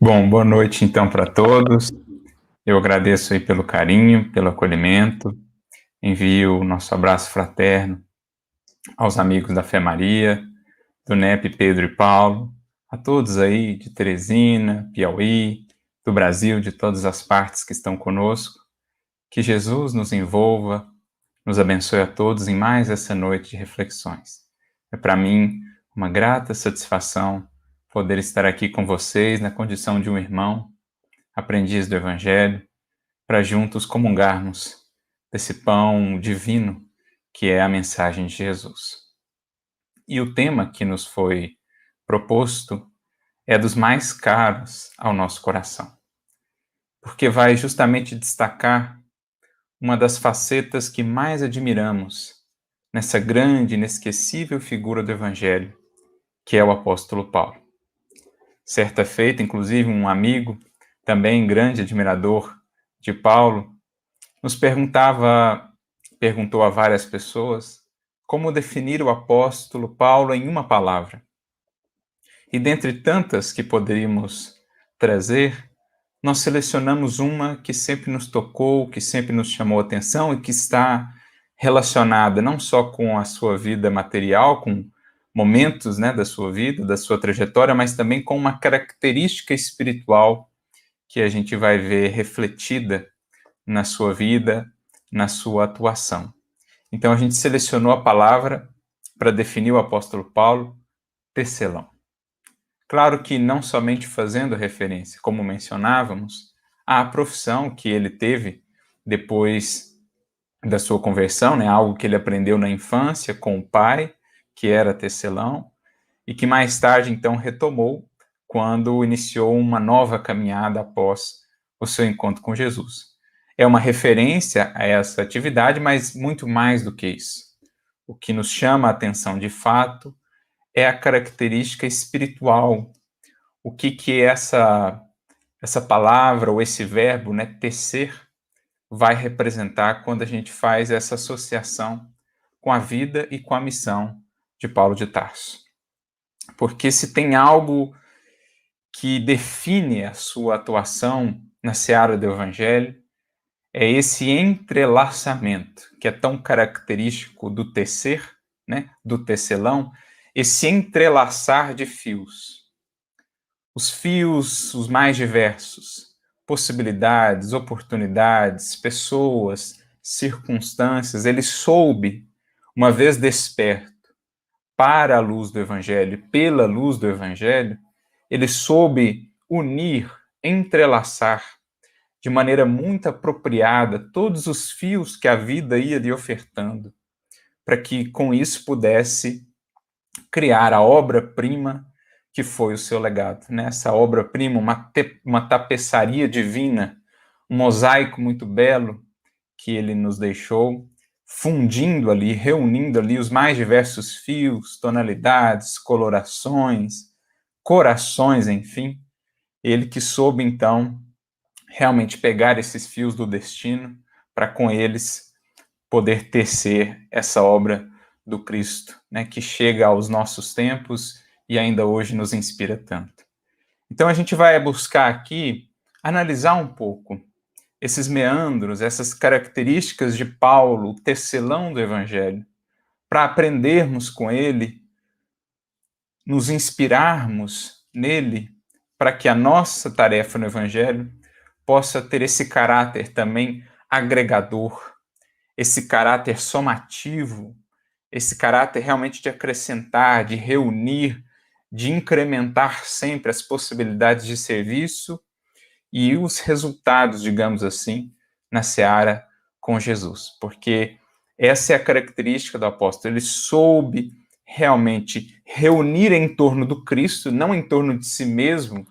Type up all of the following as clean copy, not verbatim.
Bom, boa noite então para todos. Eu agradeço aí pelo carinho, pelo acolhimento. Envio o nosso abraço fraterno aos amigos da Fé Maria, do NEP Pedro e Paulo, a todos aí de Teresina, Piauí, do Brasil, de todas as partes que estão conosco. Que Jesus nos envolva, nos abençoe a todos em mais essa noite de reflexões. É para mim uma grata satisfação poder estar aqui com vocês na condição de um irmão, aprendiz do Evangelho, para juntos comungarmos desse pão divino que é a mensagem de Jesus. E o tema que nos foi proposto é dos mais caros ao nosso coração, porque vai justamente destacar uma das facetas que mais admiramos nessa grande, inesquecível figura do Evangelho, que é o apóstolo Paulo. Certa feita, inclusive, um amigo, também grande admirador de Paulo, nos perguntou a várias pessoas como definir o apóstolo Paulo em uma palavra. E dentre tantas que poderíamos trazer, nós selecionamos uma que sempre nos tocou, que sempre nos chamou a atenção e que está relacionada não só com a sua vida material, com momentos, né, da sua vida, da sua trajetória, mas também com uma característica espiritual que a gente vai ver refletida na sua vida, na sua atuação. Então a gente selecionou a palavra para definir o apóstolo Paulo, tecelão. Claro que não somente fazendo referência, como mencionávamos, à profissão que ele teve depois da sua conversão, né, algo que ele aprendeu na infância com o pai, que era tecelão, e que mais tarde então retomou quando iniciou uma nova caminhada após o seu encontro com Jesus. É uma referência a essa atividade, mas muito mais do que isso. O que nos chama a atenção de fato é a característica espiritual. O que essa palavra ou esse verbo, né, tecer, vai representar quando a gente faz essa associação com a vida e com a missão de Paulo de Tarso. Porque se tem algo que define a sua atuação na seara do Evangelho, é esse entrelaçamento, que é tão característico do tecer, né, do tecelão, esse entrelaçar de fios. Os fios, os mais diversos, possibilidades, oportunidades, pessoas, circunstâncias, ele soube, uma vez desperto para a luz do Evangelho, pela luz do Evangelho, ele soube unir, entrelaçar de maneira muito apropriada todos os fios que a vida ia lhe ofertando, para que com isso pudesse criar a obra-prima que foi o seu legado. Essa obra-prima, uma tapeçaria divina, um mosaico muito belo que ele nos deixou, fundindo ali, reunindo ali os mais diversos fios, tonalidades, colorações, corações, enfim. Ele que soube, então, realmente pegar esses fios do destino para com eles poder tecer essa obra do Cristo, né, que chega aos nossos tempos e ainda hoje nos inspira tanto. Então a gente vai buscar aqui analisar um pouco esses meandros, essas características de Paulo, o tecelão do Evangelho, para aprendermos com ele, nos inspirarmos nele, para que a nossa tarefa no Evangelho possa ter esse caráter também agregador, esse caráter somativo, esse caráter realmente de acrescentar, de reunir, de incrementar sempre as possibilidades de serviço e os resultados, digamos assim, na seara com Jesus. Porque essa é a característica do apóstolo, ele soube realmente reunir em torno do Cristo, não em torno de si mesmo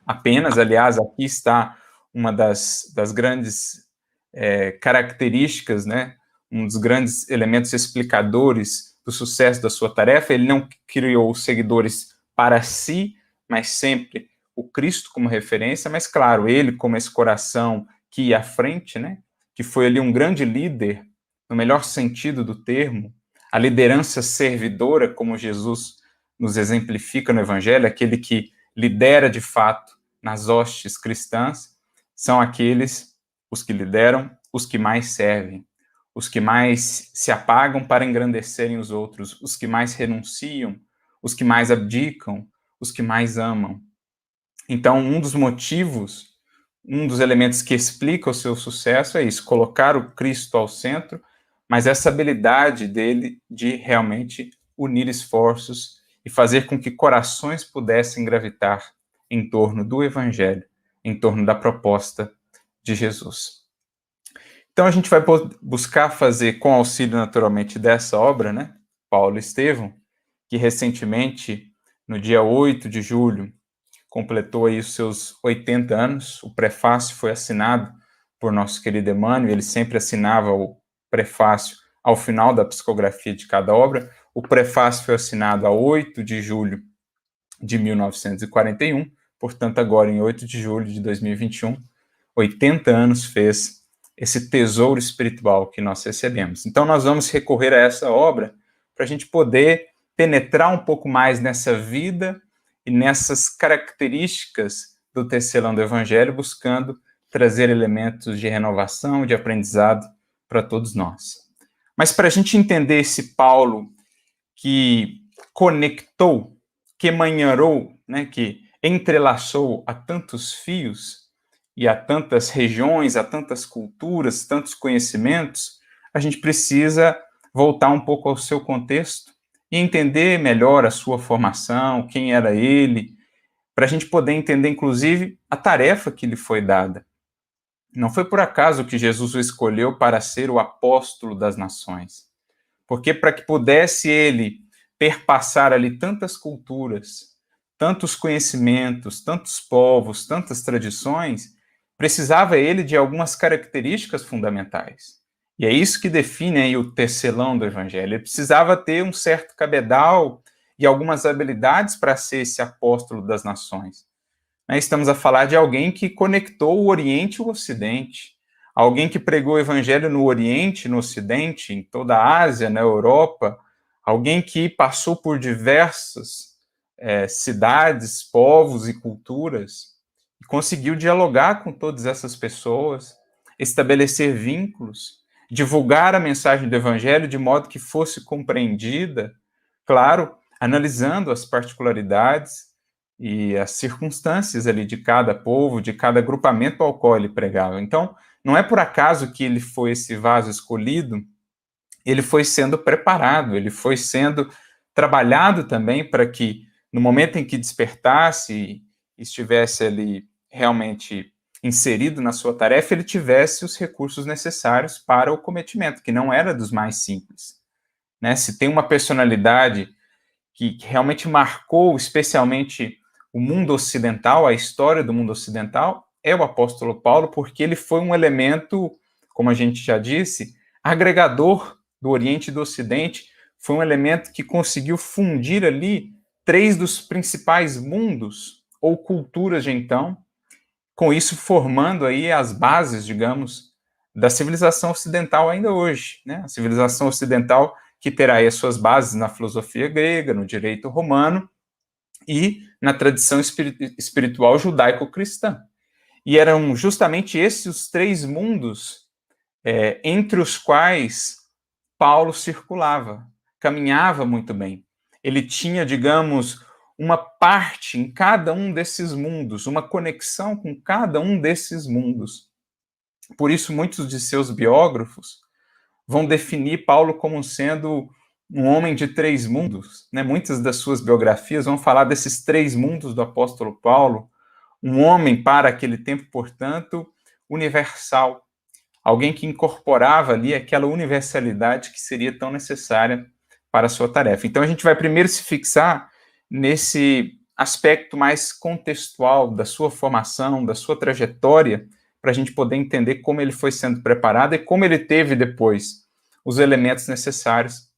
apenas. Aliás, aqui está uma das grandes características, né? Um dos grandes elementos explicadores do sucesso da sua tarefa. Ele não criou seguidores para si, mas sempre o Cristo como referência, mas claro, ele como esse coração que ia à frente, né? Que foi ali um grande líder, no melhor sentido do termo, a liderança servidora, como Jesus nos exemplifica no Evangelho, aquele que lidera de fato nas hostes cristãs são aqueles, os que lideram, os que mais servem, os que mais se apagam para engrandecerem os outros, os que mais renunciam, os que mais abdicam, os que mais amam. Então, um dos motivos, um dos elementos que explica o seu sucesso é isso, colocar o Cristo ao centro, mas essa habilidade dele de realmente unir esforços e fazer com que corações pudessem gravitar em torno do Evangelho, em torno da proposta de Jesus. Então a gente vai buscar fazer, com auxílio naturalmente dessa obra, né, Paulo Estevão, que recentemente, no dia 8 de julho, completou aí os seus 80 anos. O prefácio foi assinado por nosso querido Emmanuel, ele sempre assinava o prefácio ao final da psicografia de cada obra. O prefácio foi assinado a 8 de julho de 1941, portanto, agora em 8 de julho de 2021, 80 anos fez esse tesouro espiritual que nós recebemos. Então, nós vamos recorrer a essa obra para a gente poder penetrar um pouco mais nessa vida e nessas características do tecelão do Evangelho, buscando trazer elementos de renovação, de aprendizado para todos nós. Mas para a gente entender esse Paulo que conectou, que emanharou, né, que entrelaçou a tantos fios e a tantas regiões, a tantas culturas, tantos conhecimentos, a gente precisa voltar um pouco ao seu contexto e entender melhor a sua formação, quem era ele, para a gente poder entender, inclusive, a tarefa que lhe foi dada. Não foi por acaso que Jesus o escolheu para ser o apóstolo das nações, porque para que pudesse ele perpassar ali tantas culturas, tantos conhecimentos, tantos povos, tantas tradições, precisava ele de algumas características fundamentais. E é isso que define aí o tecelão do Evangelho. Ele precisava ter um certo cabedal e algumas habilidades para ser esse apóstolo das nações. Estamos a falar de alguém que conectou o Oriente e o Ocidente, alguém que pregou o Evangelho no Oriente, no Ocidente, em toda a Ásia, na Europa, alguém que passou por diversas cidades, povos e culturas, e conseguiu dialogar com todas essas pessoas, estabelecer vínculos, divulgar a mensagem do Evangelho de modo que fosse compreendida, claro, analisando as particularidades e as circunstâncias ali de cada povo, de cada agrupamento ao qual ele pregava. Então, não é por acaso que ele foi esse vaso escolhido, ele foi sendo preparado, ele foi sendo trabalhado também para que, no momento em que despertasse e estivesse ali realmente inserido na sua tarefa, ele tivesse os recursos necessários para o cometimento, que não era dos mais simples. Né? Se tem uma personalidade que realmente marcou especialmente o mundo ocidental, a história do mundo ocidental, é o apóstolo Paulo, porque ele foi um elemento, como a gente já disse, agregador do Oriente e do Ocidente, foi um elemento que conseguiu fundir ali três dos principais mundos ou culturas de então, com isso formando aí as bases, digamos, da civilização ocidental ainda hoje, né? A civilização ocidental que terá aí as suas bases na filosofia grega, no direito romano e na tradição espiritual judaico-cristã. E eram justamente esses os três mundos entre os quais Paulo circulava, caminhava muito bem. Ele tinha, digamos, uma parte em cada um desses mundos, uma conexão com cada um desses mundos. Por isso, muitos de seus biógrafos vão definir Paulo como sendo um homem de três mundos. Né? Muitas das suas biografias vão falar desses três mundos do apóstolo Paulo, um homem para aquele tempo, portanto, universal, alguém que incorporava ali aquela universalidade que seria tão necessária para a sua tarefa. Então a gente vai primeiro se fixar nesse aspecto mais contextual da sua formação, da sua trajetória, para a gente poder entender como ele foi sendo preparado e como ele teve depois os elementos necessários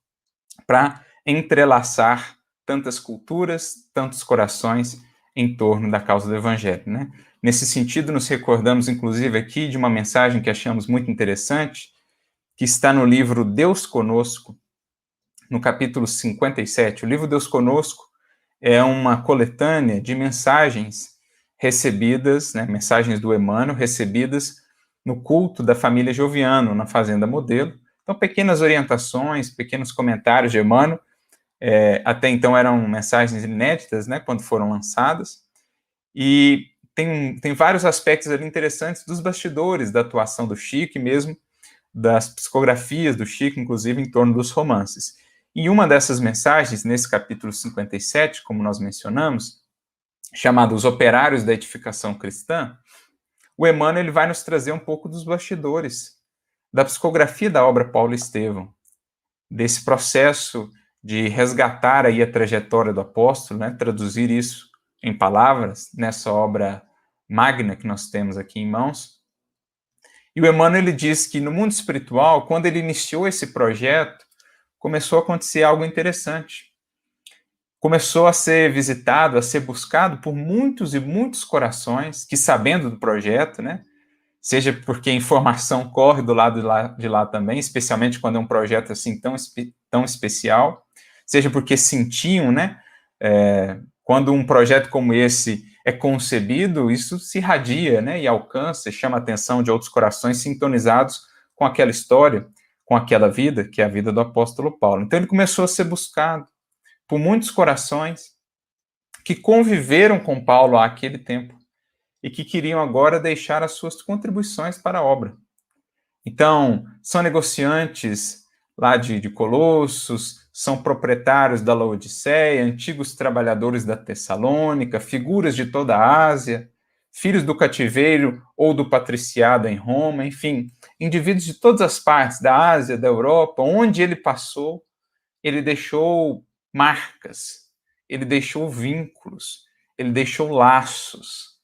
para entrelaçar tantas culturas, tantos corações em torno da causa do Evangelho, né? Nesse sentido, nos recordamos, inclusive, aqui de uma mensagem que achamos muito interessante, que está no livro Deus Conosco, no capítulo 57. O livro Deus Conosco é uma coletânea de mensagens recebidas, né, mensagens do Emmanuel recebidas no culto da família Joviano, na Fazenda Modelo. Então, pequenas orientações, pequenos comentários de Emmanuel, até então eram mensagens inéditas, né, quando foram lançadas, e tem vários aspectos ali interessantes dos bastidores da atuação do Chico e mesmo das psicografias do Chico, inclusive em torno dos romances. E uma dessas mensagens, nesse capítulo 57, como nós mencionamos, chamado Os Operários da Edificação Cristã, o Emmanuel ele vai nos trazer um pouco dos bastidores da psicografia da obra Paulo Estevão, desse processo de resgatar aí a trajetória do apóstolo, né, traduzir isso em palavras, nessa obra magna que nós temos aqui em mãos. E o Emmanuel ele diz que no mundo espiritual, quando ele iniciou esse projeto, começou a acontecer algo interessante. Começou a ser visitado, a ser buscado por muitos e muitos corações que, sabendo do projeto, né, seja porque a informação corre do lado de lá também, especialmente quando é um projeto assim tão especial, seja porque sentiam, né, quando um projeto como esse é concebido, isso se irradia, né, e alcança, chama a atenção de outros corações sintonizados com aquela história, com aquela vida, que é a vida do apóstolo Paulo. Então ele começou a ser buscado por muitos corações que conviveram com Paulo há aquele tempo e que queriam agora deixar as suas contribuições para a obra. Então, são negociantes lá de Colossos, são proprietários da Laodiceia, antigos trabalhadores da Tessalônica, figuras de toda a Ásia, filhos do cativeiro ou do patriciado em Roma, enfim, indivíduos de todas as partes da Ásia, da Europa, onde ele passou, ele deixou marcas, ele deixou vínculos, ele deixou laços.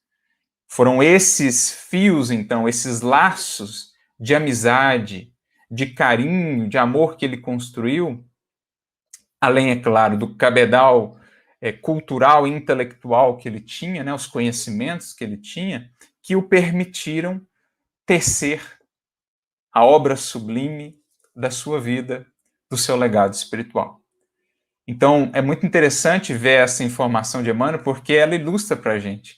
Foram esses fios, então, esses laços de amizade, de carinho, de amor que ele construiu, além, é claro, do cabedal cultural e intelectual que ele tinha, né, os conhecimentos que ele tinha, que o permitiram tecer a obra sublime da sua vida, do seu legado espiritual. Então, é muito interessante ver essa informação de Emmanuel, porque ela ilustra para a gente,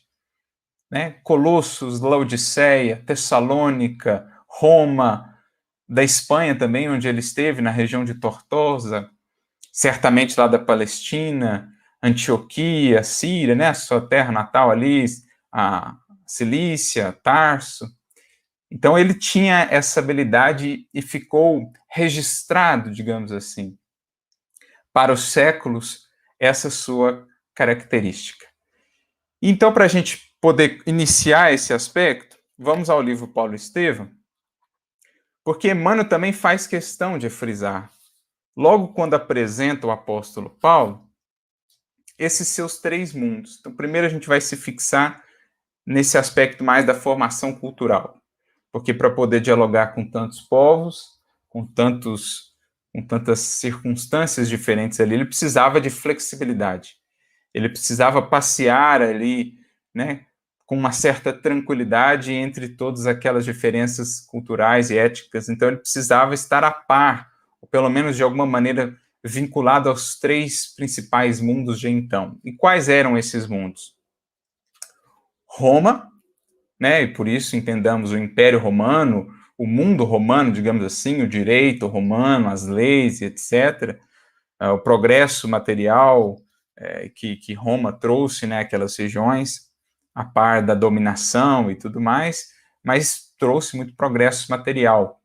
né? Colossos, Laodiceia, Tessalônica, Roma, da Espanha também, onde ele esteve, na região de Tortosa, certamente lá da Palestina, Antioquia, Síria, né? A sua terra natal ali, a Cilícia, Tarso. Então ele tinha essa habilidade e ficou registrado, digamos assim, para os séculos, essa sua característica. Então, para a gente poder iniciar esse aspecto, vamos ao livro Paulo Estevão, porque Emmanuel também faz questão de frisar, logo quando apresenta o apóstolo Paulo, esses seus três mundos. Então, primeiro a gente vai se fixar nesse aspecto mais da formação cultural, porque para poder dialogar com tantos povos, com tantas circunstâncias diferentes ali, ele precisava de flexibilidade. Ele precisava passear ali, né, com uma certa tranquilidade entre todas aquelas diferenças culturais e éticas. Então, ele precisava estar a par, ou pelo menos de alguma maneira vinculado aos três principais mundos de então. E quais eram esses mundos? Roma, né, e por isso entendamos o Império Romano, o mundo romano, digamos assim, o direito romano, as leis, etc., o progresso material que Roma trouxe, né, aquelas regiões, a par da dominação e tudo mais, mas trouxe muito progresso material.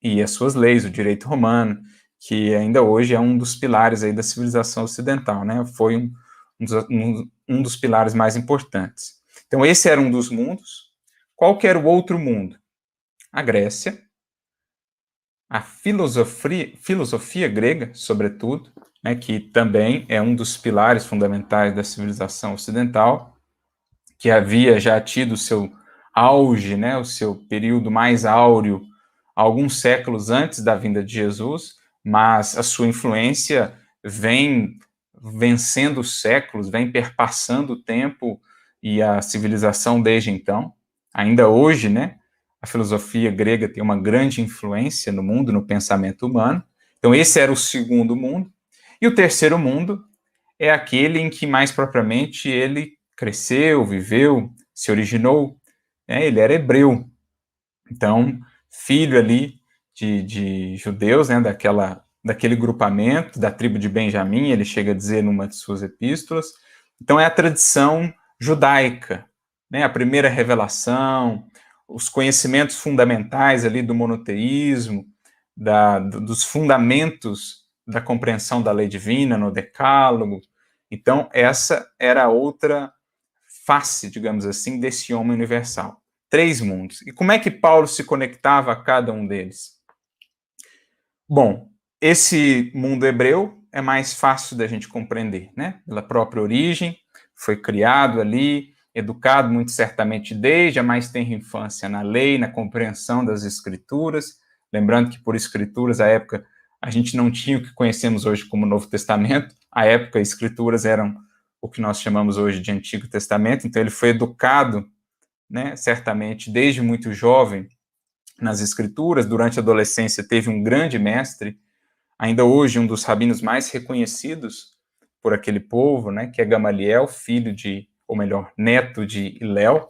E as suas leis, o direito romano, que ainda hoje é um dos pilares aí da civilização ocidental, né, foi um dos pilares mais importantes. Então, esse era um dos mundos. Qual que era o outro mundo? A Grécia, a filosofia grega, sobretudo, né, que também é um dos pilares fundamentais da civilização ocidental, que havia já tido o seu auge, né, o seu período mais áureo, alguns séculos antes da vinda de Jesus, mas a sua influência vem vencendo os séculos, vem perpassando o tempo e a civilização desde então. Ainda hoje, né, a filosofia grega tem uma grande influência no mundo, no pensamento humano. Então, esse era o segundo mundo. E o terceiro mundo é aquele em que, mais propriamente, ele cresceu, viveu, se originou, né? Ele era hebreu. Então, filho ali de judeus, né, daquele grupamento, da tribo de Benjamim, ele chega a dizer numa de suas epístolas. Então, é a tradição judaica, né, a primeira revelação, os conhecimentos fundamentais ali do monoteísmo, dos fundamentos da compreensão da lei divina no Decálogo. Então, essa era a outra face, digamos assim, desse homem universal. 3 mundos. E como é que Paulo se conectava a cada um deles? Bom, esse mundo hebreu é mais fácil da gente compreender, né? Pela própria origem, foi criado ali, educado muito certamente desde a mais tenra infância na lei, na compreensão das escrituras. Lembrando que por escrituras, à época, a gente não tinha o que conhecemos hoje como Novo Testamento. À época, escrituras eram o que nós chamamos hoje de Antigo Testamento. Então, ele foi educado, né, certamente, desde muito jovem, nas escrituras. Durante a adolescência, teve um grande mestre, ainda hoje um dos rabinos mais reconhecidos por aquele povo, né, que é Gamaliel, filho de, ou melhor, neto de Hilel,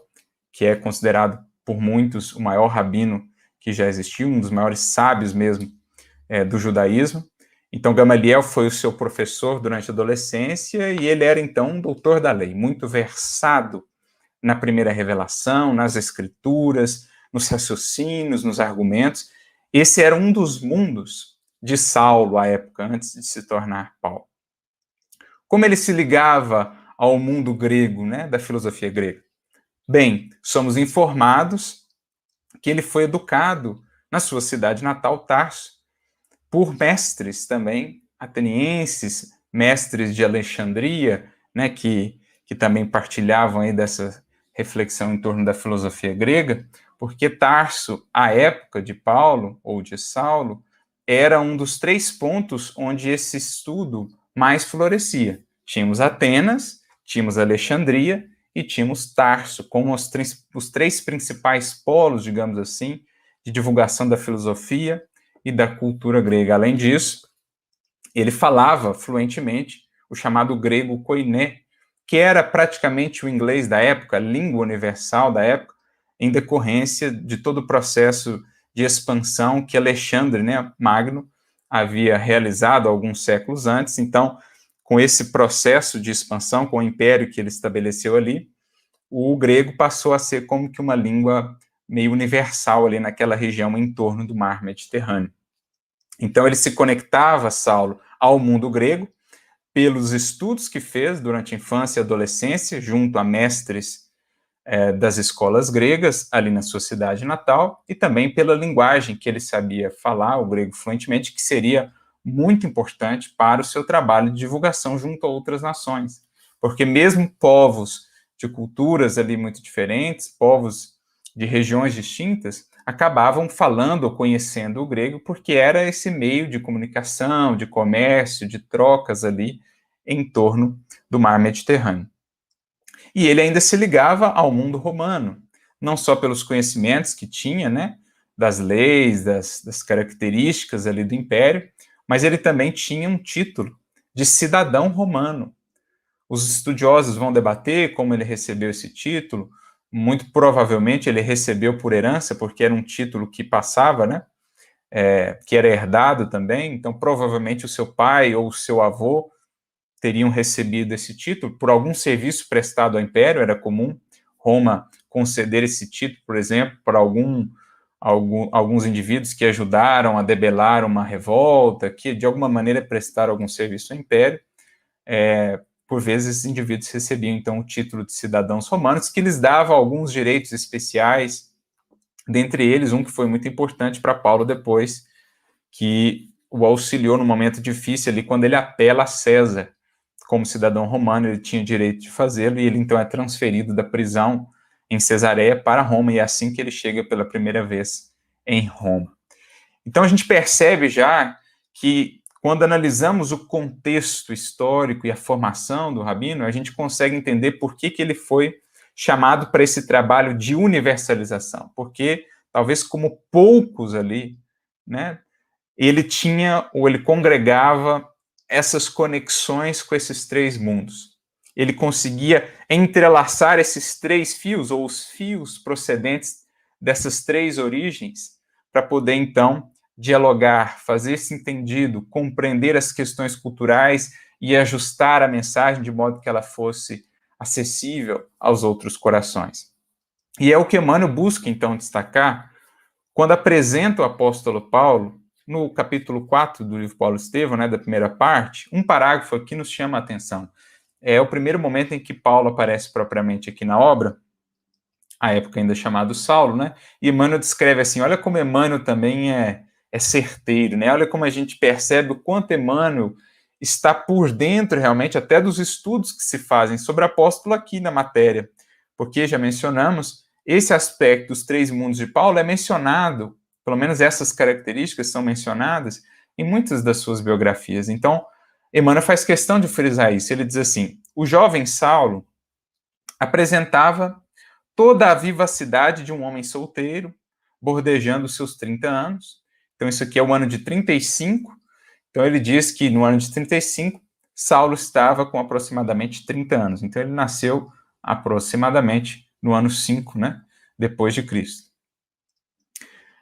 que é considerado por muitos o maior rabino que já existiu, um dos maiores sábios mesmo do judaísmo. Então, Gamaliel foi o seu professor durante a adolescência e ele era, então, um doutor da lei, muito versado na primeira revelação, nas escrituras, nos raciocínios, nos argumentos. Esse era um dos mundos de Saulo à época, antes de se tornar Paulo. Como ele se ligava ao mundo grego, né, da filosofia grega? Bem, somos informados que ele foi educado na sua cidade natal, Tarso, por mestres também atenienses, mestres de Alexandria, né, que também partilhavam aí dessa reflexão em torno da filosofia grega, porque Tarso, à época de Paulo ou de Saulo, era um dos 3 pontos onde esse estudo mais florescia. Tínhamos Atenas, tínhamos Alexandria e tínhamos Tarso, como os 3 principais polos, digamos assim, de divulgação da filosofia e da cultura grega. Além disso, ele falava fluentemente o chamado grego koiné, que era praticamente o inglês da época, a língua universal da época, em decorrência de todo o processo de expansão que Alexandre, né, Magno, havia realizado alguns séculos antes. Então, com esse processo de expansão, com o império que ele estabeleceu ali, o grego passou a ser como que uma língua meio universal ali naquela região em torno do mar Mediterrâneo. Então ele se conectava, Saulo, ao mundo grego pelos estudos que fez durante a infância e adolescência, junto a mestres das escolas gregas, ali na sua cidade natal, e também pela linguagem que ele sabia falar, o grego fluentemente, que seria muito importante para o seu trabalho de divulgação junto a outras nações. Porque mesmo povos de culturas ali muito diferentes, povos de regiões distintas, acabavam falando ou conhecendo o grego porque era esse meio de comunicação, de comércio, de trocas ali em torno do mar Mediterrâneo. E ele ainda se ligava ao mundo romano, não só pelos conhecimentos que tinha, né, das leis, das características ali do império, mas ele também tinha um título de cidadão romano. Os estudiosos vão debater como ele recebeu esse título. Muito provavelmente ele recebeu por herança, porque era um título que passava, né? Que era herdado também. Então, provavelmente o seu pai ou o seu avô teriam recebido esse título por algum serviço prestado ao império. Era comum Roma conceder esse título, por exemplo, para alguns indivíduos que ajudaram a debelar uma revolta, que de alguma maneira prestaram algum serviço ao império. Por vezes, esses indivíduos recebiam, então, o título de cidadãos romanos, que lhes dava alguns direitos especiais, dentre eles um que foi muito importante para Paulo depois, que o auxiliou no momento difícil ali, quando ele apela a César. Como cidadão romano, ele tinha direito de fazê-lo, e ele, então, é transferido da prisão em Cesareia para Roma, e é assim que ele chega pela primeira vez em Roma. Então, a gente percebe já que quando analisamos o contexto histórico e a formação do rabino, a gente consegue entender por que ele foi chamado para esse trabalho de universalização. Porque, talvez como poucos ali, né, ele tinha, ou ele congregava essas conexões com esses 3 mundos. ele conseguia entrelaçar esses três fios, ou os fios procedentes dessas três origens, para poder, então, dialogar, fazer-se entendido, compreender as questões culturais e ajustar a mensagem de modo que ela fosse acessível aos outros corações. E é o que Emmanuel busca, então, destacar quando apresenta o apóstolo Paulo, no capítulo 4 do livro Paulo Estevão, né, da primeira parte, um parágrafo aqui nos chama a atenção. É o primeiro momento em que Paulo aparece propriamente aqui na obra, à época ainda chamado Saulo, né? E Emmanuel descreve assim, olha como Emmanuel também é certeiro, né? Olha como a gente percebe o quanto Emmanuel está por dentro realmente até dos estudos que se fazem sobre o apóstolo aqui na matéria. Porque, já mencionamos, esse aspecto dos três mundos de Paulo é mencionado, pelo menos essas características são mencionadas em muitas das suas biografias. Então, Emmanuel faz questão de frisar isso. Ele diz assim, o jovem Saulo apresentava toda a vivacidade de um homem solteiro, bordejando os seus 30 anos. Então, isso aqui é o ano de 35. Então, ele diz que no ano de 35, Saulo estava com aproximadamente 30 anos. Então, ele nasceu aproximadamente no ano 5, né, depois de Cristo.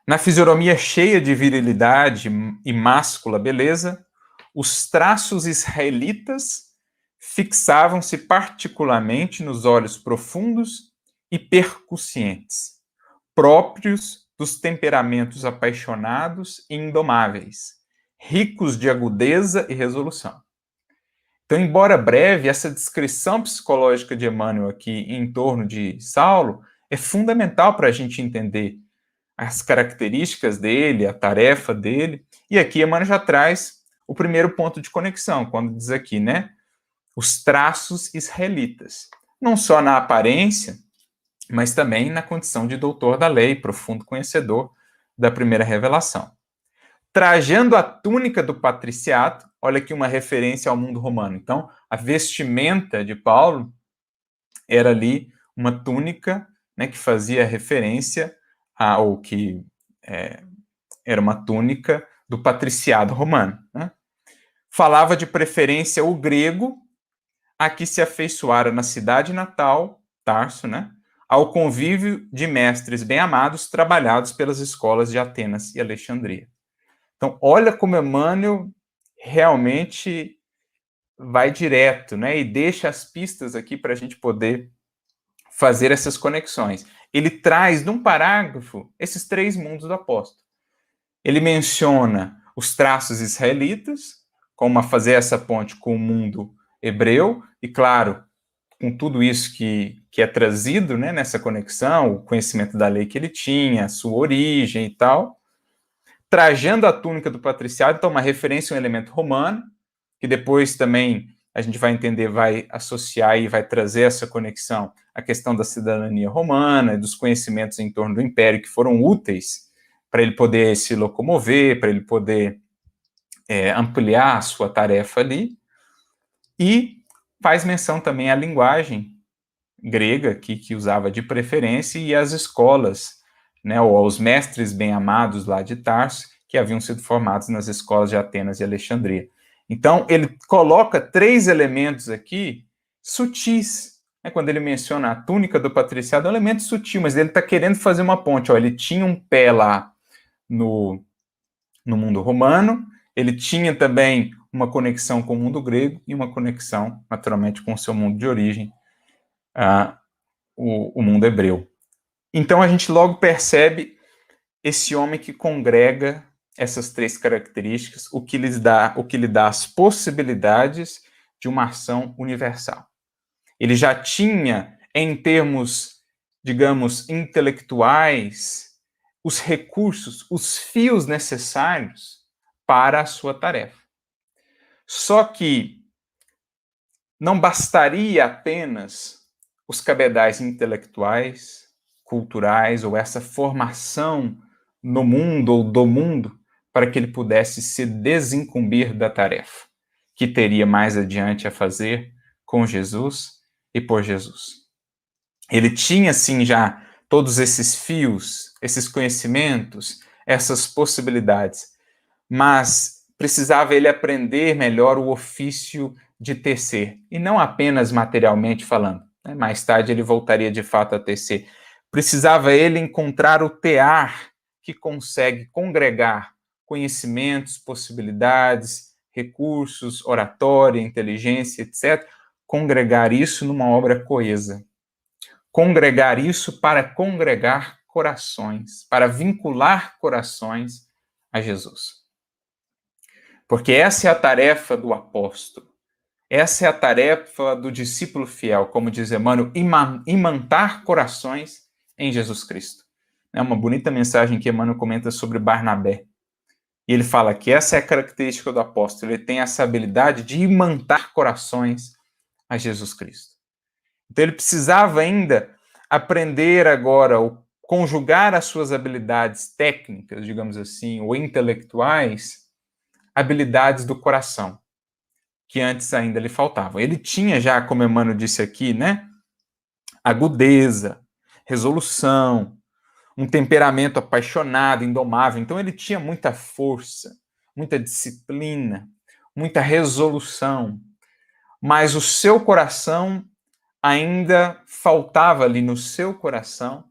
Na fisionomia cheia de virilidade e máscula beleza, os traços israelitas fixavam-se particularmente nos olhos profundos e percussientes, próprios dos temperamentos apaixonados e indomáveis, ricos de agudeza e resolução. Então, embora breve, essa descrição psicológica de Emmanuel aqui em torno de Saulo é fundamental para a gente entender as características dele, a tarefa dele, e aqui Emmanuel já traz o primeiro ponto de conexão, quando diz aqui, né, os traços israelitas, não só na aparência, mas também na condição de doutor da lei, profundo conhecedor da primeira revelação. Trajando a túnica do patriciato, olha aqui uma referência ao mundo romano. Então, a vestimenta de Paulo era ali uma túnica, né, que fazia referência ou que era uma túnica do patriciado romano, né? Falava de preferência o grego, a que se afeiçoara na cidade natal, Tarso, né, ao convívio de mestres bem-amados trabalhados pelas escolas de Atenas e Alexandria. Então, olha como Emmanuel realmente vai direto, né, e deixa as pistas aqui para a gente poder fazer essas conexões. Ele traz, num parágrafo, esses três mundos do apóstolo. Ele menciona os traços israelitas, como a fazer essa ponte com o mundo hebreu, e claro, com tudo isso que é trazido, né, nessa conexão, o conhecimento da lei que ele tinha, a sua origem e tal, trajando a túnica do patriciado, então uma referência a um elemento romano, que depois também a gente vai entender, vai associar e vai trazer essa conexão à questão da cidadania romana, dos conhecimentos em torno do império que foram úteis para ele poder se locomover, para ele poder ampliar a sua tarefa ali, e faz menção também à linguagem grega, que usava de preferência, e às escolas, né, ou aos mestres bem-amados lá de Tarso, que haviam sido formados nas escolas de Atenas e Alexandria. Então, ele coloca três elementos aqui sutis. Né, quando ele menciona a túnica do patriciado, é um elemento sutil, mas ele está querendo fazer uma ponte. Ó, ele tinha um pé lá no mundo romano, ele tinha também uma conexão com o mundo grego e uma conexão, naturalmente, com o seu mundo de origem, o mundo hebreu. Então, a gente logo percebe esse homem que congrega essas três características, o que lhe dá as possibilidades de uma ação universal. Ele já tinha, em termos, digamos, intelectuais, os recursos, os fios necessários para a sua tarefa. Só que não bastaria apenas os cabedais intelectuais, culturais, ou essa formação no mundo ou do mundo, para que ele pudesse se desincumbir da tarefa que teria mais adiante a fazer com Jesus e por Jesus. Ele tinha, sim, já todos esses fios, esses conhecimentos, essas possibilidades, mas precisava ele aprender melhor o ofício de tecer, e não apenas materialmente falando. Né? Mais tarde ele voltaria de fato a tecer. Precisava ele encontrar o tear que consegue congregar conhecimentos, possibilidades, recursos, oratória, inteligência, etc. Congregar isso numa obra coesa. Congregar isso para congregar corações, para vincular corações a Jesus. Porque essa é a tarefa do apóstolo. Essa é a tarefa do discípulo fiel, como diz Emmanuel, imantar corações em Jesus Cristo. É uma bonita mensagem que Emmanuel comenta sobre Barnabé. E ele fala que essa é a característica do apóstolo, ele tem essa habilidade de imantar corações a Jesus Cristo. Então ele precisava ainda aprender agora, ou conjugar as suas habilidades técnicas, digamos assim, ou intelectuais, habilidades do coração, que antes ainda lhe faltavam. Ele tinha já, como Emmanuel disse aqui, né, agudeza, resolução, um temperamento apaixonado, indomável. Então ele tinha muita força, muita disciplina, muita resolução. Mas o seu coração ainda faltava ali no seu coração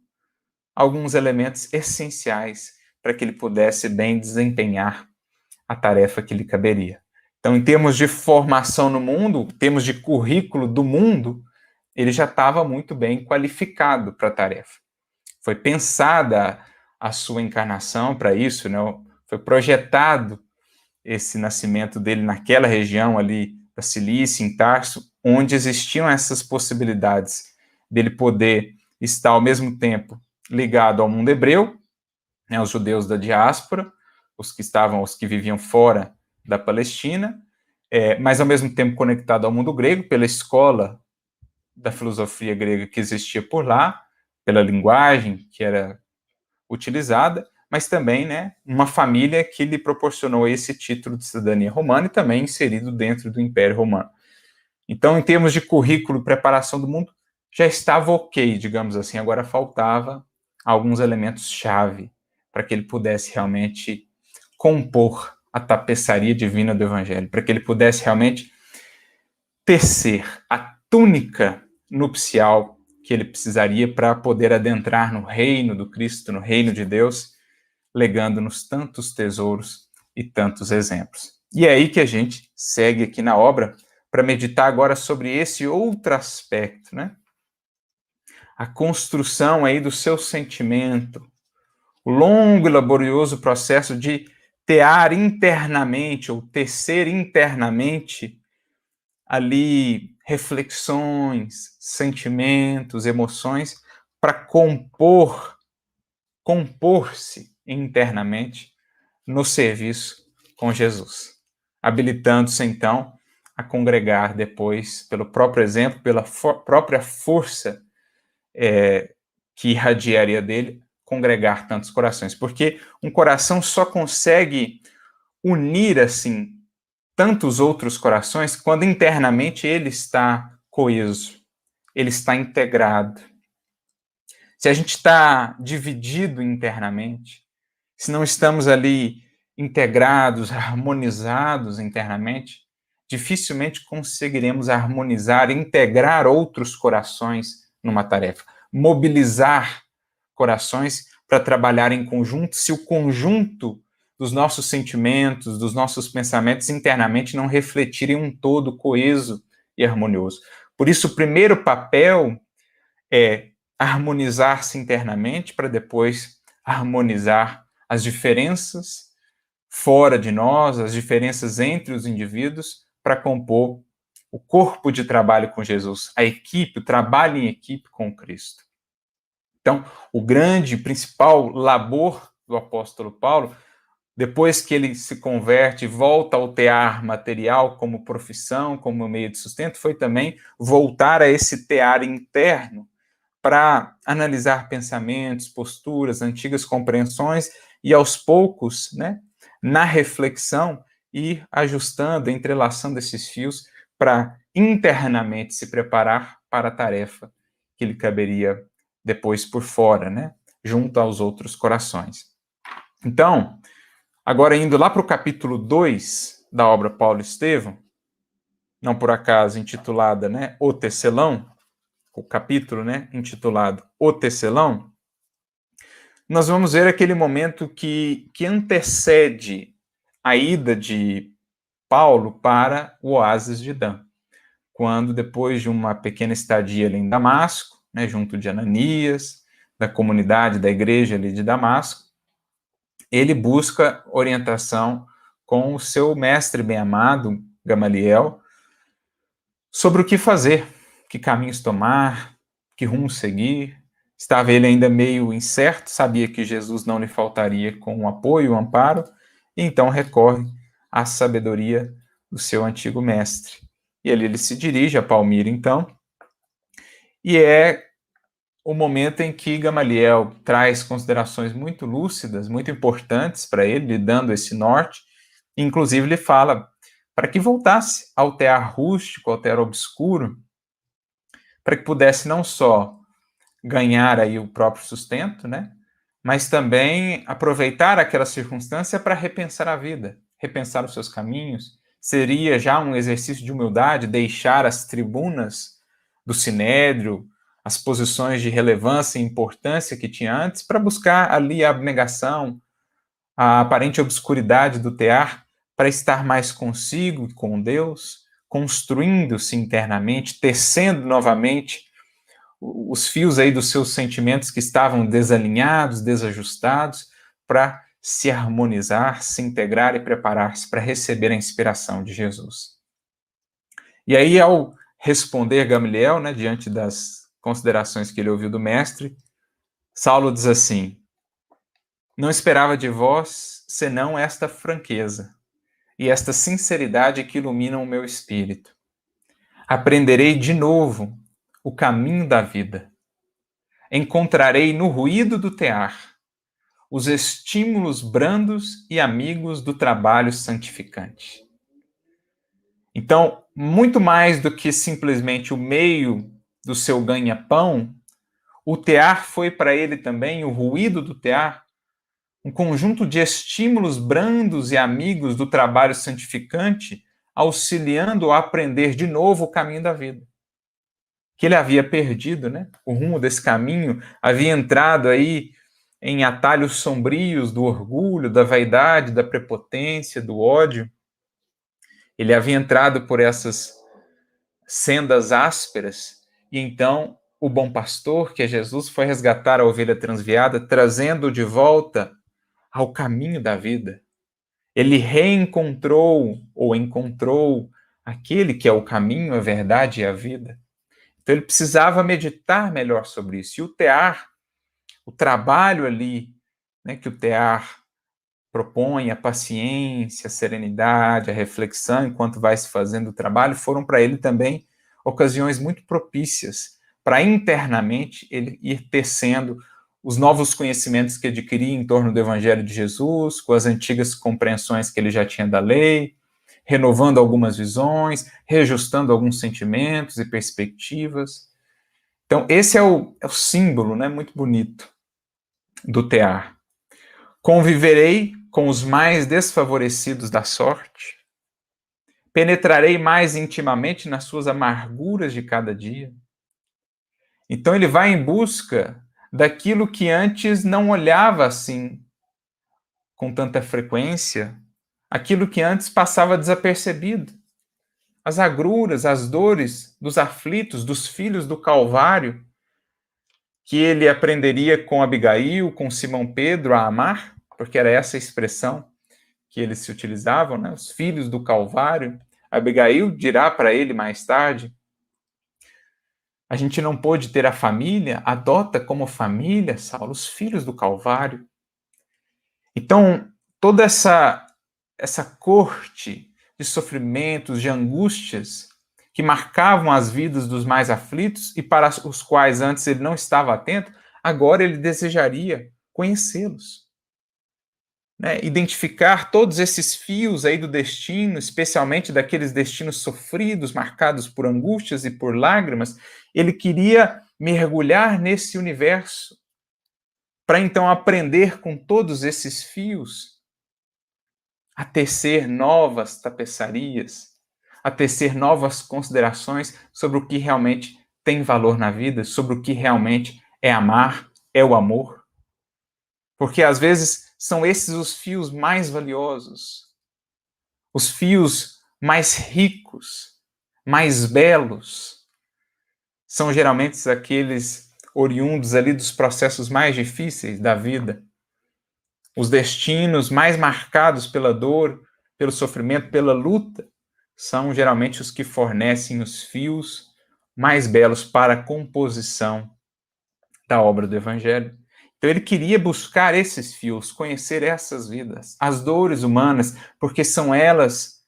alguns elementos essenciais para que ele pudesse bem desempenhar a tarefa que lhe caberia. Então, em termos de formação no mundo, em termos de currículo do mundo, ele já estava muito bem qualificado para a tarefa. Foi pensada a sua encarnação para isso, né? Foi projetado esse nascimento dele naquela região ali da Cilícia, em Tarso, onde existiam essas possibilidades dele poder estar ao mesmo tempo ligado ao mundo hebreu, né, os judeus da diáspora, os que viviam fora da Palestina, mas ao mesmo tempo conectado ao mundo grego, pela escola da filosofia grega que existia por lá, pela linguagem que era utilizada, mas também, né, uma família que lhe proporcionou esse título de cidadania romana e também inserido dentro do Império Romano. Então, em termos de currículo e preparação do mundo, já estava ok, digamos assim, agora faltava alguns elementos-chave para que ele pudesse realmente compor a tapeçaria divina do Evangelho, para que ele pudesse realmente tecer a túnica nupcial que ele precisaria para poder adentrar no reino do Cristo, no reino de Deus, legando-nos tantos tesouros e tantos exemplos. E é aí que a gente segue aqui na obra para meditar agora sobre esse outro aspecto, né? A construção aí do seu sentimento, o longo e laborioso processo de tear internamente ou tecer internamente ali reflexões, sentimentos, emoções para compor-se internamente no serviço com Jesus, habilitando-se então a congregar depois, pelo próprio exemplo, pela própria força que irradiaria dele, congregar tantos corações, porque um coração só consegue unir assim tantos outros corações quando internamente ele está coeso, ele está integrado. Se a gente está dividido internamente, se não estamos ali integrados, harmonizados internamente, dificilmente conseguiremos harmonizar, integrar outros corações numa tarefa, mobilizar corações para trabalhar em conjunto, se o conjunto dos nossos sentimentos, dos nossos pensamentos internamente não refletirem um todo coeso e harmonioso. Por isso, o primeiro papel é harmonizar-se internamente para depois harmonizar as diferenças fora de nós, as diferenças entre os indivíduos, para compor o corpo de trabalho com Jesus, a equipe, o trabalho em equipe com Cristo. Então, o grande, principal labor do apóstolo Paulo, depois que ele se converte e volta ao tear material como profissão, como meio de sustento, foi também voltar a esse tear interno para analisar pensamentos, posturas, antigas compreensões e, aos poucos, né, na reflexão, ir ajustando, entrelaçando esses fios para internamente se preparar para a tarefa que lhe caberia depois por fora, né, junto aos outros corações. Então, agora indo lá para o capítulo 2 da obra Paulo Estevão, não por acaso intitulada, né, O Tecelão, o capítulo, né, intitulado O Tecelão, nós vamos ver aquele momento que antecede a ida de Paulo para o oásis de Dan, quando, depois de uma pequena estadia ali em Damasco, né, junto de Ananias, da comunidade da igreja ali de Damasco, ele busca orientação com o seu mestre bem-amado, Gamaliel, sobre o que fazer, que caminhos tomar, que rumo seguir. Estava ele ainda meio incerto, sabia que Jesus não lhe faltaria com o apoio, o amparo, e então recorre à sabedoria do seu antigo mestre. E ali ele se dirige a Palmira, então, e é o momento em que Gamaliel traz considerações muito lúcidas, muito importantes para ele, lhe dando esse norte, inclusive ele fala para que voltasse ao tear rústico, ao tear obscuro, para que pudesse não só ganhar aí o próprio sustento, né, mas também aproveitar aquela circunstância para repensar a vida, repensar os seus caminhos. Seria já um exercício de humildade deixar as tribunas do Sinédrio, as posições de relevância e importância que tinha antes, para buscar ali a abnegação, a aparente obscuridade do tear, para estar mais consigo e com Deus, construindo-se internamente, tecendo novamente os fios aí dos seus sentimentos que estavam desalinhados, desajustados, para se harmonizar, se integrar e preparar-se para receber a inspiração de Jesus. E aí, ao responder Gamaliel, né, diante das considerações que ele ouviu do mestre, Saulo diz assim: não esperava de vós senão esta franqueza e esta sinceridade que iluminam o meu espírito. Aprenderei de novo o caminho da vida. Encontrarei no ruído do tear os estímulos brandos e amigos do trabalho santificante. Então, muito mais do que simplesmente o meio do seu ganha-pão, o tear foi para ele também, o ruído do tear, um conjunto de estímulos brandos e amigos do trabalho santificante, auxiliando a aprender de novo o caminho da vida. Que ele havia perdido, né? O rumo desse caminho, havia entrado aí em atalhos sombrios do orgulho, da vaidade, da prepotência, do ódio. Ele havia entrado por essas sendas ásperas, e então o bom pastor, que é Jesus, foi resgatar a ovelha transviada, trazendo de volta ao caminho da vida. Ele reencontrou ou encontrou aquele que é o caminho, a verdade e a vida. Então ele precisava meditar melhor sobre isso. E o tear, o trabalho ali, né, que o tear propõe, a paciência, a serenidade, a reflexão enquanto vai se fazendo o trabalho, foram para ele também ocasiões muito propícias para internamente ele ir tecendo os novos conhecimentos que adquiria em torno do Evangelho de Jesus, com as antigas compreensões que ele já tinha da lei, renovando algumas visões, reajustando alguns sentimentos e perspectivas. Então, esse é o símbolo, né, muito bonito do tear. Conviverei com os mais desfavorecidos da sorte, penetrarei mais intimamente nas suas amarguras de cada dia. Então ele vai em busca daquilo que antes não olhava assim com tanta frequência, aquilo que antes passava desapercebido. As agruras, as dores dos aflitos, dos filhos do Calvário, que ele aprenderia com Abigail, com Simão Pedro a amar, porque era essa a expressão que eles se utilizavam, né? Os filhos do Calvário. Abigail dirá para ele mais tarde: a gente não pôde ter a família, adota como família, Saulo, os filhos do Calvário. Então, toda essa corte de sofrimentos, de angústias que marcavam as vidas dos mais aflitos e para os quais antes ele não estava atento, agora ele desejaria conhecê-los. Né, identificar todos esses fios aí do destino, especialmente daqueles destinos sofridos, marcados por angústias e por lágrimas, ele queria mergulhar nesse universo para então aprender com todos esses fios a tecer novas tapeçarias, a tecer novas considerações sobre o que realmente tem valor na vida, sobre o que realmente é amar, é o amor. Porque às vezes são esses os fios mais valiosos, os fios mais ricos, mais belos, são geralmente aqueles oriundos ali dos processos mais difíceis da vida, os destinos mais marcados pela dor, pelo sofrimento, pela luta, são geralmente os que fornecem os fios mais belos para a composição da obra do Evangelho. Então ele queria buscar esses fios, conhecer essas vidas, as dores humanas, porque são elas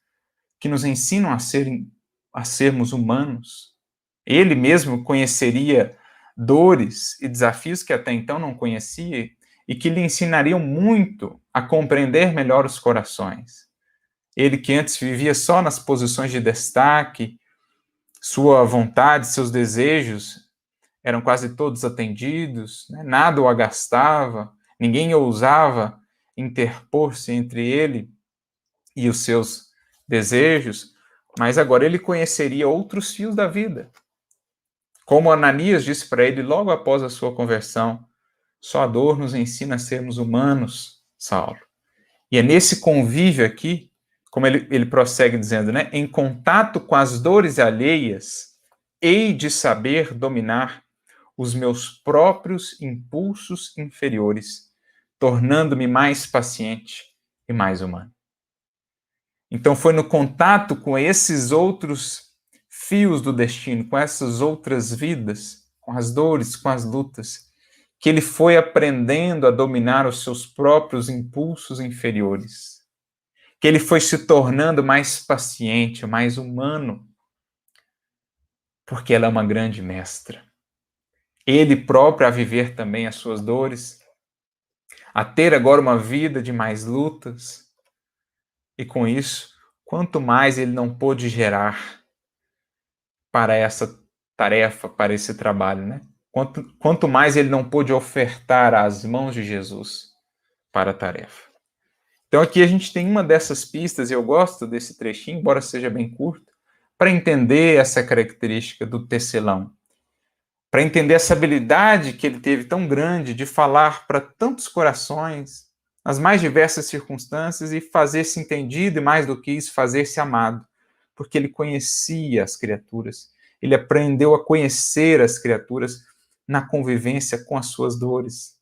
que nos ensinam a sermos humanos. Ele mesmo conheceria dores e desafios que até então não conhecia e que lhe ensinariam muito a compreender melhor os corações. Ele que antes vivia só nas posições de destaque, sua vontade, seus desejos eram quase todos atendidos, né? Nada o agastava, ninguém ousava interpor-se entre ele e os seus desejos, mas agora ele conheceria outros fios da vida. Como Ananias disse para ele logo após a sua conversão, só a dor nos ensina a sermos humanos, Saulo. E é nesse convívio aqui, como ele prossegue dizendo, né? Em contato com as dores alheias, hei de saber dominar os meus próprios impulsos inferiores, tornando-me mais paciente e mais humano. Então foi no contato com esses outros fios do destino, com essas outras vidas, com as dores, com as lutas, que ele foi aprendendo a dominar os seus próprios impulsos inferiores, que ele foi se tornando mais paciente, mais humano, porque ela é uma grande mestra. Ele próprio a viver também as suas dores, a ter agora uma vida de mais lutas, e com isso, quanto mais ele não pôde gerar para essa tarefa, para esse trabalho, né? Quanto mais ele não pôde ofertar às mãos de Jesus para a tarefa. Então aqui a gente tem uma dessas pistas, e eu gosto desse trechinho, embora seja bem curto, para entender essa característica do tecelão, para entender essa habilidade que ele teve tão grande de falar para tantos corações, nas mais diversas circunstâncias, e fazer-se entendido, e mais do que isso, fazer-se amado, porque ele conhecia as criaturas, ele aprendeu a conhecer as criaturas na convivência com as suas dores,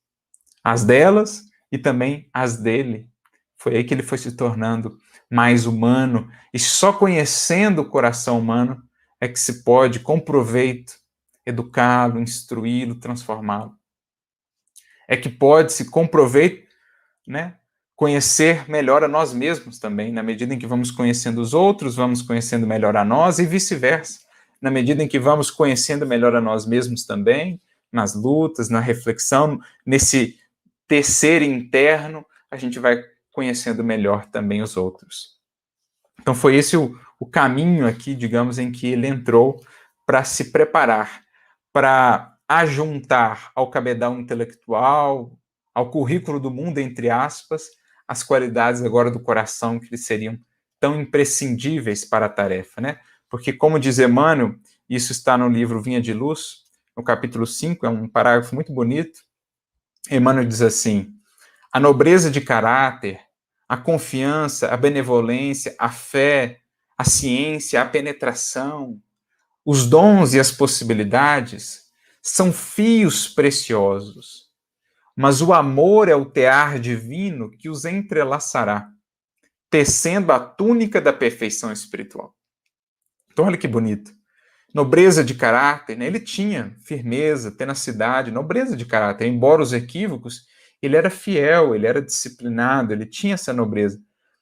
as delas e também as dele. Foi aí que ele foi se tornando mais humano, e só conhecendo o coração humano é que se pode, com proveito, educá-lo, instruí-lo, transformá-lo. É que pode-se, com proveito, né, conhecer melhor a nós mesmos também. Na medida em que vamos conhecendo os outros, vamos conhecendo melhor a nós, e vice-versa. Na medida em que vamos conhecendo melhor a nós mesmos também, nas lutas, na reflexão, nesse tecer interno, a gente vai conhecendo melhor também os outros. Então foi esse o caminho aqui, digamos, em que ele entrou para se preparar, para ajuntar ao cabedal intelectual, ao currículo do mundo, entre aspas, as qualidades agora do coração que lhe seriam tão imprescindíveis para a tarefa, né? Porque, como diz Emmanuel, isso está no livro Vinha de Luz, no capítulo 5, é um parágrafo muito bonito. Emmanuel diz assim: a nobreza de caráter, a confiança, a benevolência, a fé, a ciência, a penetração, os dons e as possibilidades são fios preciosos, mas o amor é o tear divino que os entrelaçará, tecendo a túnica da perfeição espiritual. Então, olha que bonito. Nobreza de caráter, né? Ele tinha firmeza, tenacidade, nobreza de caráter, embora os equívocos, ele era fiel, ele era disciplinado, ele tinha essa nobreza.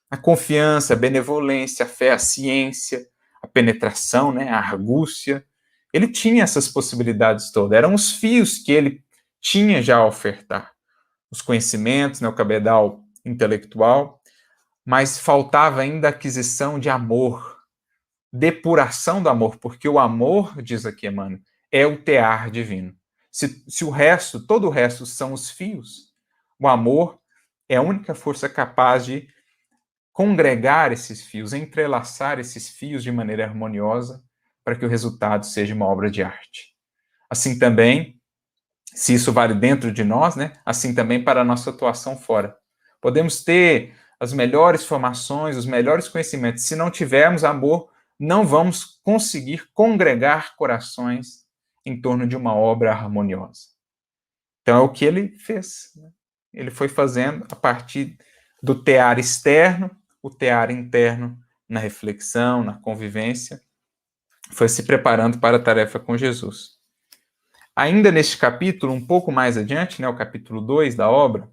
A confiança, a benevolência, a fé, a ciência, a penetração, né? A argúcia, ele tinha essas possibilidades todas, eram os fios que ele tinha já a ofertar. Os conhecimentos, né? O cabedal intelectual, mas faltava ainda a aquisição de amor, depuração do amor, porque o amor, diz aqui Emmanuel, é o tear divino. Se o resto, todo o resto são os fios, o amor é a única força capaz de congregar esses fios, entrelaçar esses fios de maneira harmoniosa para que o resultado seja uma obra de arte. Assim também, se isso vale dentro de nós, né? Assim também para a nossa atuação fora. Podemos ter as melhores formações, os melhores conhecimentos. Se não tivermos amor, não vamos conseguir congregar corações em torno de uma obra harmoniosa. Então é o que ele fez. Né? Ele foi fazendo a partir do tear externo, o tear interno na reflexão, na convivência, foi se preparando para a tarefa com Jesus. Ainda neste capítulo, um pouco mais adiante, né, o capítulo 2 da obra,